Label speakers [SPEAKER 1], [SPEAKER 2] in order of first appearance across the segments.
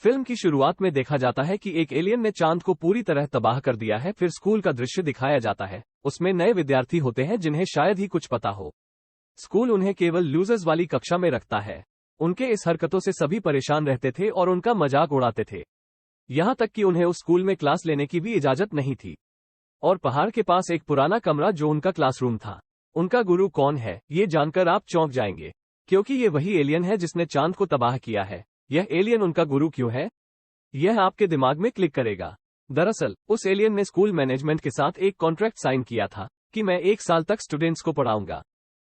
[SPEAKER 1] Film की शुरुआत में देखा जाता है कि एक एलियन ने चांद को पूरी तरह तबाह कर दिया है। फिर स्कूल का दृश्य दिखाया जाता है। उसमें नए विद्यार्थी होते हैं जिन्हें शायद ही कुछ पता हो। स्कूल उन्हें केवल लूजर्स वाली कक्षा में रखता है। उनके इस हरकतों से सभी परेशान रहते थे और उनका मजाक उड़ाते थे। यहाँ तक कि उन्हें उस स्कूल में क्लास लेने की भी इजाजत नहीं थी। और पहाड़ के पास एक पुराना कमरा जो उनका क्लासरूम था। उनका गुरु कौन है, ये जानकर आप चौंक जाएंगे, क्योंकि ये वही एलियन है जिसने चांद को तबाह किया है। यह एलियन उनका गुरु क्यों है, यह आपके दिमाग में क्लिक करेगा। दरअसल उस एलियन ने स्कूल मैनेजमेंट के साथ एक कॉन्ट्रैक्ट साइन किया था कि मैं 1 साल तक स्टूडेंट्स को पढ़ाऊंगा।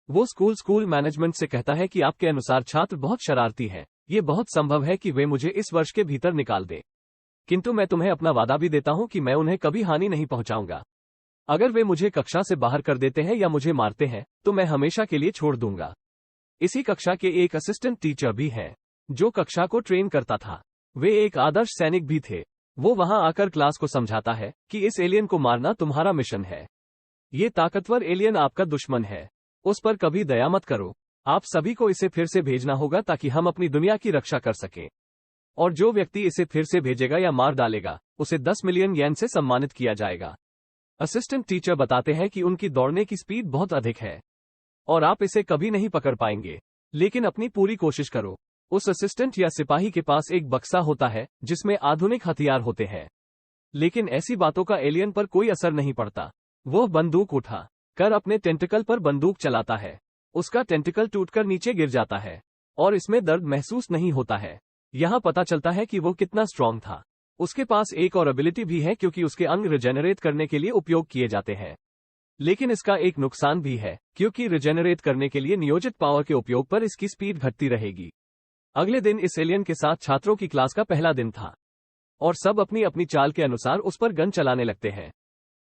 [SPEAKER 1] वो स्कूल मैनेजमेंट से कहता है कि आपके अनुसार छात्र बहुत शरारती हैं। ये बहुत संभव है कि वे मुझे इस वर्ष के भीतर निकाल दें, किंतु मैं तुम्हें अपना वादा भी देता हूं कि मैं उन्हें कभी हानि नहीं पहुंचाऊंगा। अगर वे मुझे कक्षा से बाहर कर देते हैं या मुझे मारते हैं तो मैं हमेशा के लिए छोड़ दूंगा। इसी कक्षा के एक असिस्टेंट टीचर भी हैं जो कक्षा को ट्रेन करता था। वे एक आदर्श सैनिक भी थे। वो वहां आकर क्लास को समझाता है कि इस एलियन को मारना तुम्हारा मिशन है। ये ताकतवर एलियन आपका दुश्मन है, उस पर कभी दया मत करो। आप सभी को इसे फिर से भेजना होगा ताकि हम अपनी दुनिया की रक्षा कर सकें। और जो व्यक्ति इसे फिर से भेजेगा या मार डालेगा उसे 10 मिलियन येन से सम्मानित किया जाएगा। असिस्टेंट टीचर बताते हैं कि उनकी दौड़ने की स्पीड बहुत अधिक है और आप इसे कभी नहीं पकड़ पाएंगे, लेकिन अपनी पूरी कोशिश करो। उस असिस्टेंट या सिपाही के पास एक बक्सा होता है जिसमें आधुनिक हथियार होते हैं, लेकिन ऐसी बातों का एलियन पर कोई असर नहीं पड़ता। वो बंदूक उठा कर अपने टेंटिकल पर बंदूक चलाता है। उसका टेंटिकल टूटकर नीचे गिर जाता है और इसमें दर्द महसूस नहीं होता है। यहाँ पता चलता है कि वो कितना स्ट्रांग था। उसके पास एक और एबिलिटी भी है क्योंकि उसके अंग रिजेनरेट करने के लिए उपयोग किए जाते हैं, लेकिन इसका एक नुकसान भी है क्योंकि रिजेनरेट करने के लिए नियोजित पावर के उपयोग पर इसकी स्पीड घटती रहेगी। अगले दिन इस एलियन के साथ छात्रों की क्लास का पहला दिन था और सब अपनी अपनी चाल के अनुसार उस पर गन चलाने लगते हैं,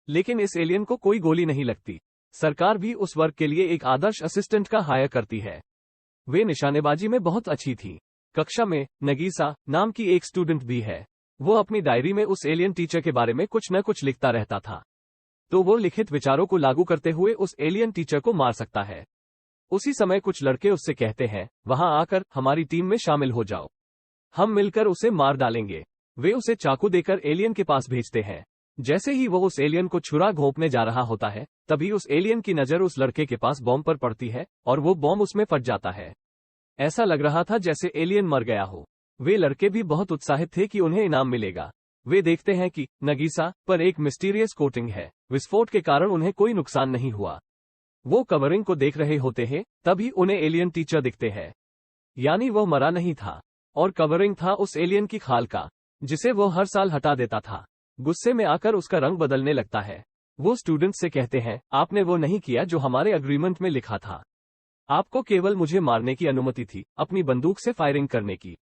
[SPEAKER 1] लेकिन इस एलियन को कोई गोली नहीं लगती। सरकार भी उस वर्ग के लिए एक आदर्श असिस्टेंट का हायर करती है। वे निशानेबाजी में बहुत अच्छी थी। कक्षा में नगीसा नाम की एक स्टूडेंट भी है। वो अपनी डायरी में उस एलियन टीचर के बारे में कुछ न कुछ लिखता रहता था, तो वो लिखित विचारों को लागू करते हुए उस एलियन टीचर को मार सकता है। उसी समय कुछ लड़के उससे कहते हैं, वहां आकर हमारी टीम में शामिल हो जाओ, हम मिलकर उसे मार डालेंगे। वे उसे चाकू देकर एलियन के पास भेजते हैं। जैसे ही वो उस एलियन को छुरा घोंपने जा रहा होता है, तभी उस एलियन की नजर उस लड़के के पास बॉम्ब पर पड़ती है और वो बॉम्ब उसमें फट जाता है। ऐसा लग रहा था जैसे एलियन मर गया हो। वे लड़के भी बहुत उत्साहित थे कि उन्हें इनाम मिलेगा। वे देखते हैं कि नगीसा पर एक मिस्टीरियस कोटिंग है। विस्फोट के कारण उन्हें कोई नुकसान नहीं हुआ। वो कवरिंग को देख रहे होते हैं, तभी उन्हें एलियन टीचर दिखते हैं। यानी वो मरा नहीं था और कवरिंग था उस एलियन की खाल का, जिसे वो हर साल हटा देता था। गुस्से में आकर उसका रंग बदलने लगता है। वो स्टूडेंट्स से कहते हैं, आपने वो नहीं किया जो हमारे अग्रीमेंट में लिखा था। आपको केवल मुझे मारने की अनुमति थी, अपनी बंदूक से फायरिंग करने की,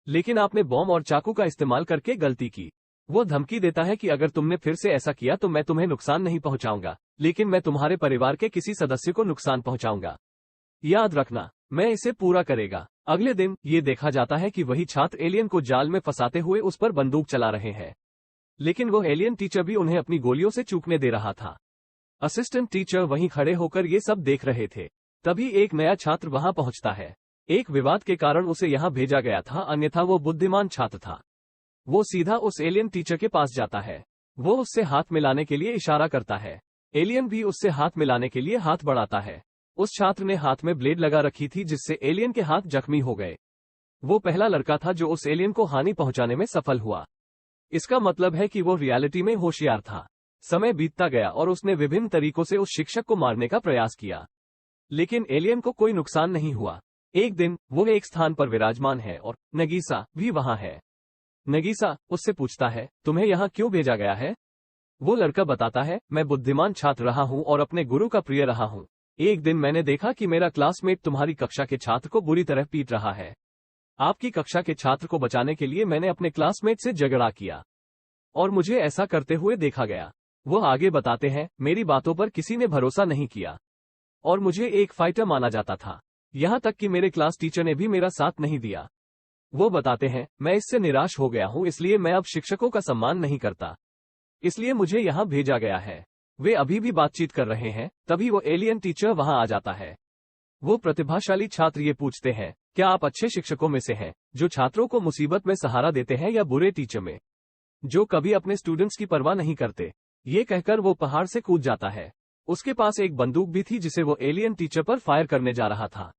[SPEAKER 1] लेकिन आपने बॉम्ब और चाकू का इस्तेमाल करके गलती की। वो धमकी देता है कि अगर तुमने फिर से ऐसा किया तो मैं तुम्हें नुकसान नहीं पहुंचाऊंगा, लेकिन मैं तुम्हारे परिवार के किसी सदस्य को नुकसान पहुंचाऊंगा। याद रखना, मैं इसे पूरा करेगा। अगले दिन ये देखा जाता है कि वही छात्र एलियन को जाल में फंसाते हुए उस पर बंदूक चला रहे हैं, लेकिन वो एलियन टीचर भी उन्हें अपनी गोलियों से चूकने दे रहा था। असिस्टेंट टीचर वहीं खड़े होकर ये सब देख रहे थे। तभी एक नया छात्र वहां पहुंचता है। एक विवाद के कारण उसे यहां भेजा गया था, अन्यथा वो बुद्धिमान छात्र था। वो सीधा उस एलियन टीचर के पास जाता है। वो उससे हाथ मिलाने के लिए इशारा करता है। एलियन भी उससे हाथ मिलाने के लिए हाथ बढ़ाता है। उस छात्र ने हाथ में ब्लेड लगा रखी थी जिससे एलियन के हाथ जख्मी हो गए। वो पहला लड़का था जो उस एलियन को हानि पहुंचाने में सफल हुआ। इसका मतलब है कि वो रियलिटी में होशियार था। समय बीतता गया और उसने विभिन्न तरीकों से उस शिक्षक को मारने का प्रयास किया, लेकिन एलियन को कोई नुकसान नहीं हुआ। एक दिन वो एक स्थान पर विराजमान है और नगीसा भी वहां है। नगीसा उससे पूछता है, तुम्हें यहाँ क्यों भेजा गया है? वो लड़का बताता है, मैं बुद्धिमान छात्र रहा हूँ और अपने गुरु का प्रिय रहा हूँ। एक दिन मैंने देखा कि मेरा क्लासमेट तुम्हारी कक्षा के छात्र को बुरी तरह पीट रहा है। आपकी कक्षा के छात्र को बचाने के लिए मैंने अपने क्लासमेट से झगड़ा किया और मुझे ऐसा करते हुए देखा गया। वो आगे बताते हैं, मेरी बातों पर किसी ने भरोसा नहीं किया और मुझे एक फाइटर माना जाता था, यहाँ तक कि मेरे क्लास टीचर ने भी मेरा साथ नहीं दिया। वो बताते हैं, मैं इससे निराश हो गया हूँ, इसलिए मैं अब शिक्षकों का सम्मान नहीं करता, इसलिए मुझे यहाँ भेजा गया है। वे अभी भी बातचीत कर रहे हैं, तभी वो एलियन टीचर वहां आ जाता है। वो प्रतिभाशाली छात्र ये पूछते हैं, क्या आप अच्छे शिक्षकों में से हैं, जो छात्रों को मुसीबत में सहारा देते हैं, या बुरे टीचर में, जो कभी अपने स्टूडेंट्स की परवाह नहीं करते? ये कहकर वो पहाड़ से कूद जाता है। उसके पास एक बंदूक भी थी जिसे वो एलियन टीचर पर फायर करने जा रहा था।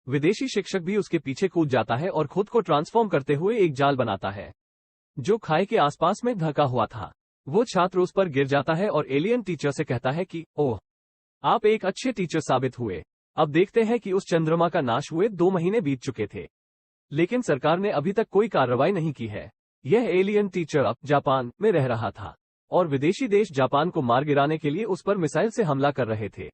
[SPEAKER 1] विदेशी शिक्षक भी उसके पीछे कूद जाता है और खुद को ट्रांसफॉर्म करते हुए एक जाल बनाता है, जो खाई के आसपास में ढका हुआ था। वो छात्र उस पर गिर जाता है और एलियन टीचर से कहता है कि ओह, आप एक अच्छे टीचर साबित हुए। अब देखते हैं कि उस चंद्रमा का नाश हुए 2 महीने बीत चुके थे, लेकिन सरकार ने अभी तक कोई कार्रवाई नहीं की है। यह एलियन टीचर अब जापान में रह रहा था और विदेशी देश जापान को मार गिराने के लिए उस पर मिसाइल से हमला कर रहे थे,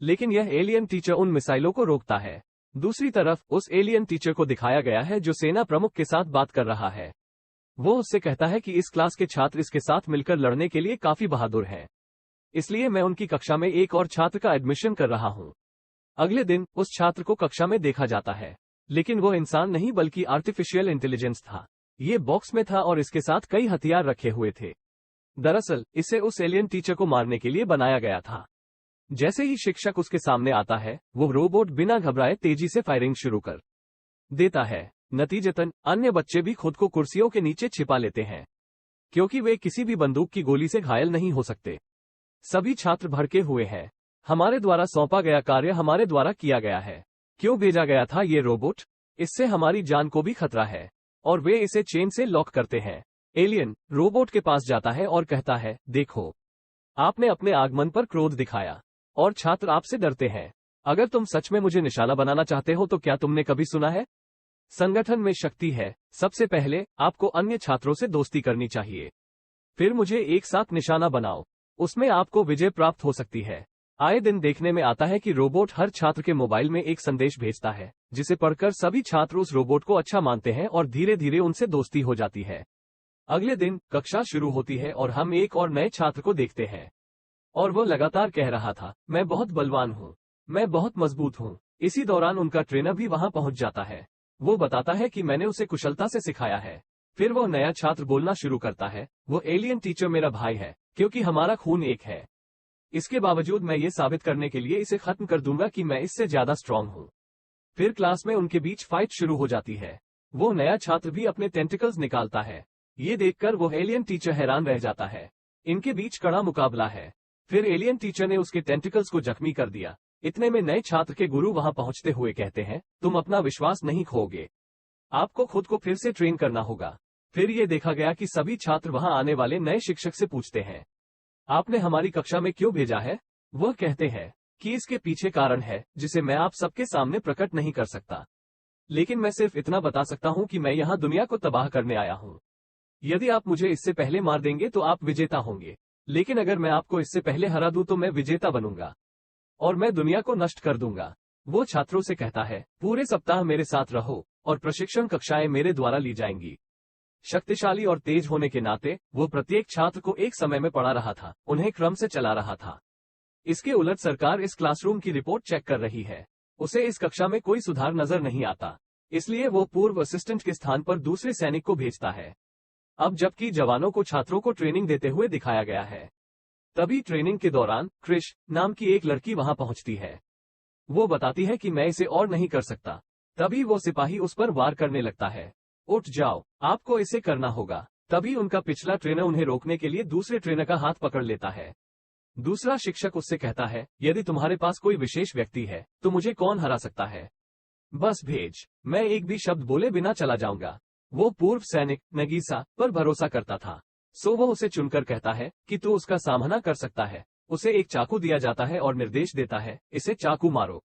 [SPEAKER 1] लेकिन यह एलियन टीचर उन मिसाइलों को रोकता है। दूसरी तरफ उस एलियन टीचर को दिखाया गया है जो सेना प्रमुख के साथ बात कर रहा है। वो उससे कहता है कि इस क्लास के छात्र इसके साथ मिलकर लड़ने के लिए काफी बहादुर हैं, इसलिए मैं उनकी कक्षा में एक और छात्र का एडमिशन कर रहा हूं। अगले दिन उस छात्र को कक्षा में देखा जाता है, लेकिन वो इंसान नहीं बल्कि आर्टिफिशियल इंटेलिजेंस था। ये बॉक्स में था और इसके साथ कई हथियार रखे हुए थे। दरअसल इसे उस एलियन टीचर को मारने के लिए बनाया गया था। जैसे ही शिक्षक उसके सामने आता है, वो रोबोट बिना घबराए तेजी से फायरिंग शुरू कर देता है। नतीजतन अन्य बच्चे भी खुद को कुर्सियों के नीचे छिपा लेते हैं, क्योंकि वे किसी भी बंदूक की गोली से घायल नहीं हो सकते। सभी छात्र भड़के हुए हैं। हमारे द्वारा सौंपा गया कार्य हमारे द्वारा किया गया है। क्यों भेजा गया था ये रोबोट? इससे हमारी जान को भी खतरा है। और वे इसे चेन से लॉक करते हैं। एलियन रोबोट के पास जाता है और कहता है, देखो, आपने अपने आगमन पर क्रोध दिखाया और छात्र आपसे डरते हैं। अगर तुम सच में मुझे निशाना बनाना चाहते हो तो क्या तुमने कभी सुना है, संगठन में शक्ति है। सबसे पहले आपको अन्य छात्रों से दोस्ती करनी चाहिए, फिर मुझे एक साथ निशाना बनाओ। उसमें आपको विजय प्राप्त हो सकती है। आए दिन देखने में आता है कि रोबोट हर छात्र के मोबाइल में एक संदेश भेजता है, जिसे पढ़कर सभी छात्र उस रोबोट को अच्छा मानते हैं और धीरे धीरे उनसे दोस्ती हो जाती है। अगले दिन कक्षा शुरू होती है और हम एक और नए छात्र को देखते हैं, और वो लगातार कह रहा था, मैं बहुत बलवान हूँ, मैं बहुत मजबूत हूँ। इसी दौरान उनका ट्रेनर भी वहां पहुंच जाता है। वो बताता है कि मैंने उसे कुशलता से सिखाया है। फिर वो नया छात्र बोलना शुरू करता है, वो एलियन टीचर मेरा भाई है, क्योंकि हमारा खून एक है। इसके बावजूद मैं ये साबित करने के लिए इसे खत्म कर दूंगा कि मैं इससे ज्यादा स्ट्रांग हूँ। फिर क्लास में उनके बीच फाइट शुरू हो जाती है। वो नया छात्र भी अपने टेंटिकल्स निकालता है। ये देखकर वो एलियन टीचर हैरान रह जाता है। इनके बीच कड़ा मुकाबला है। फिर एलियन टीचर ने उसके टेंटिकल्स को जख्मी कर दिया। इतने में नए छात्र के गुरु वहां पहुंचते हुए कहते हैं, तुम अपना विश्वास नहीं खोओगे, आपको खुद को फिर से ट्रेन करना होगा। फिर ये देखा गया कि सभी छात्र वहां आने वाले नए शिक्षक से पूछते हैं, आपने हमारी कक्षा में क्यों भेजा है? वह कहते हैं कि इसके पीछे कारण है जिसे मैं आप सबके सामने प्रकट नहीं कर सकता, लेकिन मैं सिर्फ इतना बता सकता हूं कि मैं यहां दुनिया को तबाह करने आया हूं। यदि आप मुझे इससे पहले मार देंगे तो आप विजेता होंगे, लेकिन अगर मैं आपको इससे पहले हरा दूं तो मैं विजेता बनूंगा और मैं दुनिया को नष्ट कर दूंगा। वो छात्रों से कहता है, पूरे सप्ताह मेरे साथ रहो और प्रशिक्षण कक्षाएं मेरे द्वारा ली जाएंगी। शक्तिशाली और तेज होने के नाते वो प्रत्येक छात्र को एक समय में पढ़ा रहा था, उन्हें क्रम से चला रहा था। इसके उलट सरकार इस क्लासरूम की रिपोर्ट चेक कर रही है। उसे इस कक्षा में कोई सुधार नजर नहीं आता, इसलिए वो पूर्व असिस्टेंट के स्थान पर दूसरे सैनिक को भेजता है। अब जबकि जवानों को छात्रों को ट्रेनिंग देते हुए दिखाया गया है, तभी ट्रेनिंग के दौरान क्रिश नाम की एक लड़की वहां पहुंचती है। वो बताती है कि मैं इसे और नहीं कर सकता। तभी वो सिपाही उस पर वार करने लगता है। उठ जाओ, आपको इसे करना होगा। तभी उनका पिछला ट्रेनर उन्हें रोकने के लिए दूसरे ट्रेनर का हाथ पकड़ लेता है। दूसरा शिक्षक उससे कहता है, यदि तुम्हारे पास कोई विशेष व्यक्ति है तो मुझे कौन हरा सकता है? बस भेज, मैं एक भी शब्द बोले बिना चला जाऊंगा। वो पूर्व सैनिक नगीसा पर भरोसा करता था, सो वो उसे चुनकर कहता है कि तू उसका सामना कर सकता है। उसे एक चाकू दिया जाता है और निर्देश देता है, इसे चाकू मारो।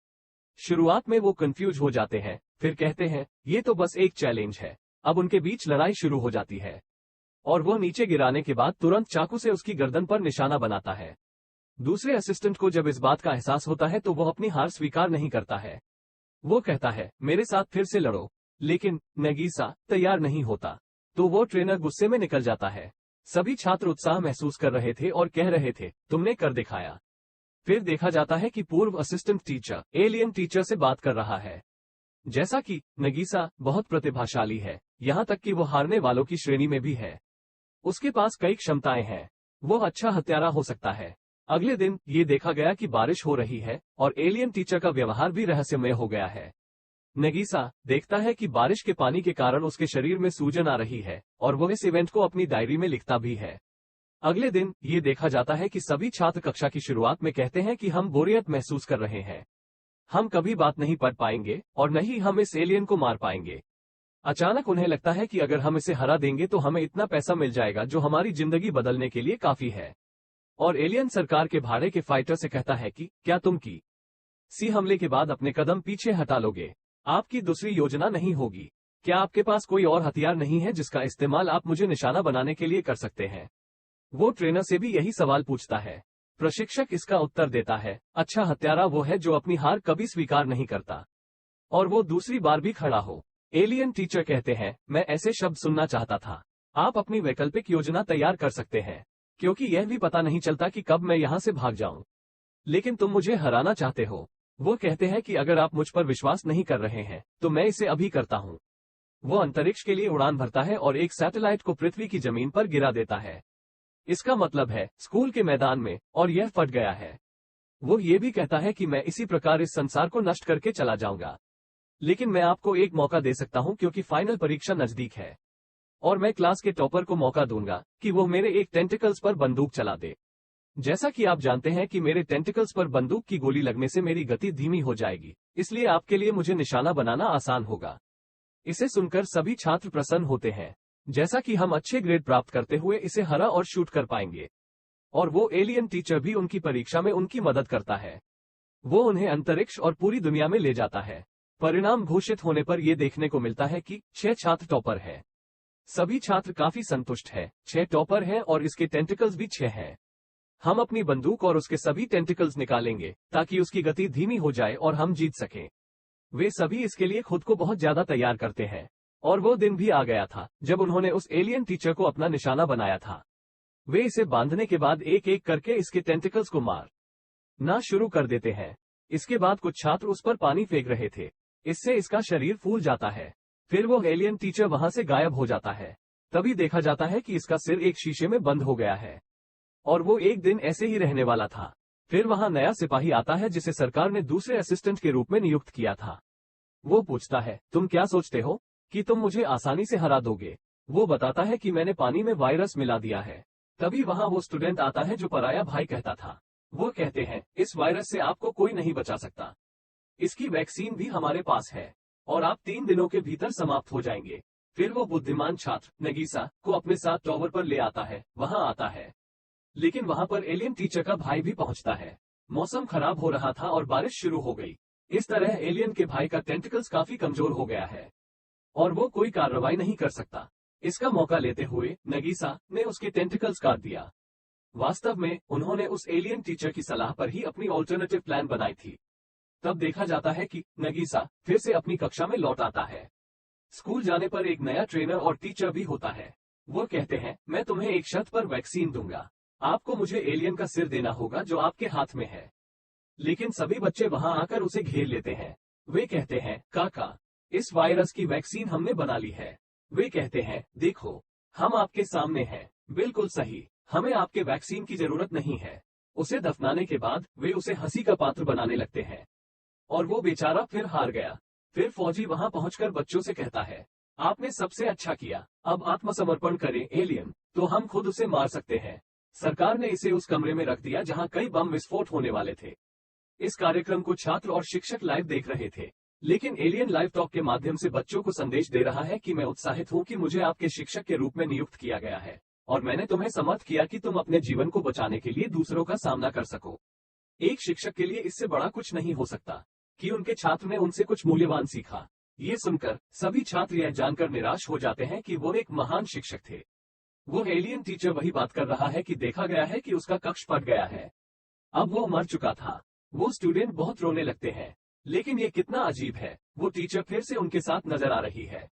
[SPEAKER 1] शुरुआत में वो कंफ्यूज हो जाते हैं, फिर कहते हैं, ये तो बस एक चैलेंज है। अब उनके बीच लड़ाई शुरू हो जाती है और वो नीचे गिराने के बाद तुरंत चाकू से उसकी गर्दन पर निशाना बनाता है। दूसरे असिस्टेंट को जब इस बात का एहसास होता है तो वो अपनी हार स्वीकार नहीं करता है। वो कहता है, मेरे साथ फिर से लड़ो, लेकिन नगीसा तैयार नहीं होता, तो वो ट्रेनर गुस्से में निकल जाता है। सभी छात्र उत्साह महसूस कर रहे थे और कह रहे थे, तुमने कर दिखाया। फिर देखा जाता है कि पूर्व असिस्टेंट टीचर एलियन टीचर से बात कर रहा है। जैसा कि नगीसा बहुत प्रतिभाशाली है, यहाँ तक कि वो हारने वालों की श्रेणी में भी है। उसके पास कई क्षमताएं हैं, वो अच्छा हत्यारा हो सकता है। अगले दिन ये देखा गया कि बारिश हो रही है और एलियन टीचर का व्यवहार भी रहस्यमय हो गया है। नगीसा देखता है कि बारिश के पानी के कारण उसके शरीर में सूजन आ रही है और वो इस इवेंट को अपनी डायरी में लिखता भी है। अगले दिन ये देखा जाता है कि सभी छात्र कक्षा की शुरुआत में कहते हैं कि हम बोरियत महसूस कर रहे हैं, हम कभी बात नहीं पढ़ पाएंगे और न ही हम इस एलियन को मार पाएंगे। अचानक उन्हें लगता है कि अगर हम इसे हरा देंगे तो हमें इतना पैसा मिल जाएगा जो हमारी जिंदगी बदलने के लिए काफी है। और एलियन सरकार के भाड़े के फाइटर से कहता है कि क्या तुम सी हमले के बाद अपने कदम पीछे हटा लोगे? आपकी दूसरी योजना नहीं होगी? क्या आपके पास कोई और हथियार नहीं है जिसका इस्तेमाल आप मुझे निशाना बनाने के लिए कर सकते हैं? वो ट्रेनर से भी यही सवाल पूछता है। प्रशिक्षक इसका उत्तर देता है, अच्छा हत्यारा वो है जो अपनी हार कभी स्वीकार नहीं करता और वो दूसरी बार भी खड़ा हो। एलियन टीचर कहते हैं, मैं ऐसे शब्द सुनना चाहता था। आप अपनी वैकल्पिक योजना तैयार कर सकते हैं, क्योंकि यह भी पता नहीं चलता कि कब मैं यहाँ से भाग जाऊं। लेकिन तुम मुझे हराना चाहते हो। वो कहते हैं कि अगर आप मुझ पर विश्वास नहीं कर रहे हैं तो मैं इसे अभी करता हूँ। वो अंतरिक्ष के लिए उड़ान भरता है और एक सैटेलाइट को पृथ्वी की जमीन पर गिरा देता है। इसका मतलब है स्कूल के मैदान में, और यह फट गया है। वो ये भी कहता है कि मैं इसी प्रकार इस संसार को नष्ट करके चला जाऊंगा, लेकिन मैं आपको एक मौका दे सकता हूं क्योंकि फाइनल परीक्षा नजदीक है और मैं क्लास के टॉपर को मौका दूंगा कि वो मेरे एक टेंटिकल्स पर बंदूक चला दे। जैसा कि आप जानते हैं कि मेरे टेंटिकल्स पर बंदूक की गोली लगने से मेरी गति धीमी हो जाएगी, इसलिए आपके लिए मुझे निशाना बनाना आसान होगा। इसे सुनकर सभी छात्र प्रसन्न होते हैं, जैसा कि हम अच्छे ग्रेड प्राप्त करते हुए इसे हरा और शूट कर पाएंगे। और वो एलियन टीचर भी उनकी परीक्षा में उनकी मदद करता है। वो उन्हें अंतरिक्ष और पूरी दुनिया में ले जाता है। परिणाम घोषित होने पर यह देखने को मिलता है कि 6 छात्र टॉपर है। सभी छात्र काफी संतुष्ट है। 6 टॉपर हैं और इसके टेंटिकल्स भी 6 हैं। हम अपनी बंदूक और उसके सभी टेंटिकल्स निकालेंगे ताकि उसकी गति धीमी हो जाए और हम जीत सकें। वे सभी इसके लिए खुद को बहुत ज्यादा तैयार करते हैं और वो दिन भी आ गया था जब उन्होंने उस एलियन टीचर को अपना निशाना बनाया था। वे इसे बांधने के बाद एक एक करके इसके टेंटिकल्स को मारना शुरू कर देते हैं। इसके बाद कुछ छात्र उस पर पानी फेंक रहे थे, इससे इसका शरीर फूल जाता है। फिर वो एलियन टीचर वहां से गायब हो जाता है। तभी देखा जाता है कि इसका सिर एक शीशे में बंद हो गया है और वो एक दिन ऐसे ही रहने वाला था। फिर वहां नया सिपाही आता है जिसे सरकार ने दूसरे असिस्टेंट के रूप में नियुक्त किया था। वो पूछता है, तुम क्या सोचते हो कि तुम मुझे आसानी से हरा दोगे? वो बताता है कि मैंने पानी में वायरस मिला दिया है। तभी वहां वो स्टूडेंट आता है जो पराया भाई कहता था। वो कहते हैं, इस वायरस से आपको कोई नहीं बचा सकता। इसकी वैक्सीन भी हमारे पास है और आप 3 दिनों के भीतर समाप्त हो जाएंगे। फिर वो बुद्धिमान छात्र नगीसा को अपने साथ टॉवर पर ले आता है। वहां आता है, लेकिन वहां पर एलियन टीचर का भाई भी पहुंचता है। मौसम खराब हो रहा था और बारिश शुरू हो गई। इस तरह एलियन के भाई का टेंटिकल्स काफी कमजोर हो गया है और वो कोई कार्रवाई नहीं कर सकता। इसका मौका लेते हुए नगीसा ने उसके टेंटिकल्स काट दिया। वास्तव में उन्होंने उस एलियन टीचर की सलाह पर ही अपनी ऑल्टरनेटिव प्लान बनाई थी। तब देखा जाता है कि नगीसा फिर से अपनी कक्षा में लौट आता है। स्कूल जाने पर एक नया ट्रेनर और टीचर भी होता है। वो कहते हैं, मैं तुम्हें एक शर्त पर वैक्सीन दूंगा। आपको मुझे एलियन का सिर देना होगा जो आपके हाथ में है। लेकिन सभी बच्चे वहां आकर उसे घेर लेते हैं। वे कहते हैं, काका, इस वायरस की वैक्सीन हमने बना ली है। वे कहते हैं, देखो, हम आपके सामने हैं। बिल्कुल सही, हमें आपके वैक्सीन की जरूरत नहीं है। उसे दफनाने के बाद वे उसे हंसी का पात्र बनाने लगते हैं और वो बेचारा फिर हार गया। फिर फौजी वहां पहुंचकर बच्चों से कहता है, आपने सबसे अच्छा किया, अब आत्मसमर्पण करें एलियन, तो हम खुद उसे मार सकते हैं। सरकार ने इसे उस कमरे में रख दिया जहां कई बम विस्फोट होने वाले थे। इस कार्यक्रम को छात्र और शिक्षक लाइव देख रहे थे, लेकिन एलियन लाइव टॉक के माध्यम से बच्चों को संदेश दे रहा है कि मैं उत्साहित हूं कि मुझे आपके शिक्षक के रूप में नियुक्त किया गया है और मैंने तुम्हें समर्थ किया कि तुम अपने जीवन को बचाने के लिए दूसरों का सामना कर सको। एक शिक्षक के लिए इससे बड़ा कुछ नहीं हो सकता कि उनके छात्र ने उनसे कुछ मूल्यवान सीखा। ये सुनकर सभी छात्र यह जानकर निराश हो जाते हैं कि वो एक महान शिक्षक थे। वो एलियन टीचर वही बात कर रहा है कि देखा गया है कि उसका कक्ष फट गया है। अब वो मर चुका था। वो स्टूडेंट बहुत रोने लगते हैं, लेकिन ये कितना अजीब है, वो टीचर फिर से उनके साथ नजर आ रही है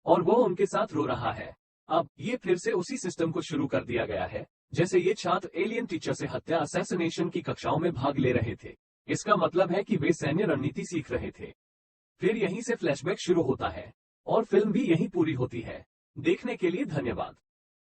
[SPEAKER 1] और वो उनके साथ रो रहा है। अब ये फिर से उसी सिस्टम को शुरू कर दिया गया है जैसे ये छात्र एलियन टीचर से हत्या असैसिनेशन की कक्षाओं में भाग ले रहे थे। इसका मतलब है कि वे सैन्य रणनीति सीख रहे थे। फिर यहीं से फ्लैशबैक शुरू होता है और फिल्म भी यहीं पूरी होती है। देखने के लिए धन्यवाद।